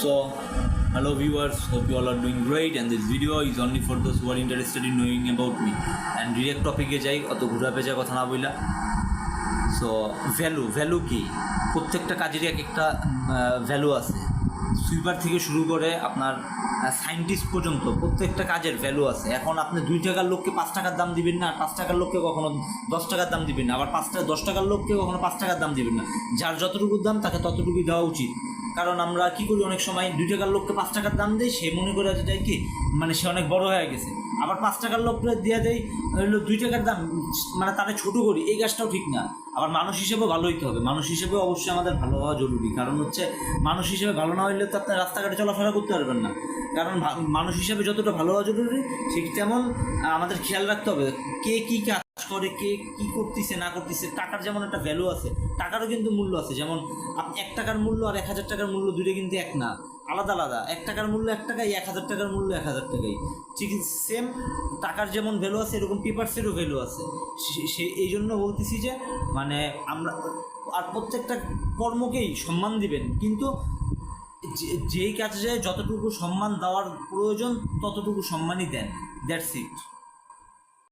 So, hello viewers, hope you all are doing great, and this video is only for those who are interested in knowing about me. And direct topic e jai অত ঘুরা পেঁচা কথা না বইলা। So value কি, প্রত্যেকটা কাজেরই এক একটা ভ্যালু আছে। সুইপার থেকে শুরু করে আপনার সায়েন্টিস্ট পর্যন্ত প্রত্যেকটা কাজের ভ্যালু আছে। এখন আপনি 2 টাকার লোককে 5 টাকার দাম দিবেন না, আর 5 টাকার লোককে কখনো 10 টাকার দাম দিবেন না, আবার 10 টাকার লোককে কখনো 5 টাকার দাম দিবেন না। যার যতটুকু দাম তাকে ততটুকুই দেওয়া উচিত। কারণ আমরা কী করি, অনেক সময় 2 টাকার লোককে 5 টাকার দাম দেয়, সে মনে করে যায় কি মানে সে অনেক বড় হয়ে গেছে। আবার 5 টাকার লোককে দেওয়া দেয় হলো 2 টাকার দাম, মানে তারা ছোটো করি, এই কাজটাও ঠিক না। আবার মানুষ হিসেবেও ভালো হইতে হবে, মানুষ হিসেবে অবশ্যই আমাদের ভালো হওয়া জরুরি। কারণ হচ্ছে মানুষ হিসেবে ভালো না হইলে তো আপনার রাস্তাঘাটে চলাফেরা করতে পারবেন না। কারণ মানুষ হিসেবে যতটা ভালো হওয়া জরুরি, ঠিক তেমন আমাদের খেয়াল রাখতে হবে কে কী কাজ করে, কে কী করতেছে না করতেছে। টাকার যেমন একটা ভ্যালু আছে, টাকারও কিন্তু মূল্য আছে। যেমন 1 টাকার মূল্য আর 1000 টাকার মূল্য দুটো কিন্তু এক না, আলাদা আলাদা। 1 টাকার মূল্য 1 টাকাই, 1000 টাকার মূল্য 1000 টাকাই। ঠিক সেম টাকার যেমন ভ্যালু আছে, এরকম পেপারসেরও ভ্যালু আছে। এই জন্য বলতেছি যে মানে আমরা আর প্রত্যেকটা কর্মকেই সম্মান দিবেন, কিন্তু যেই কাজে যতটুকু সম্মান দেওয়ার প্রয়োজন ততটুকু সম্মানই দেন। That's it.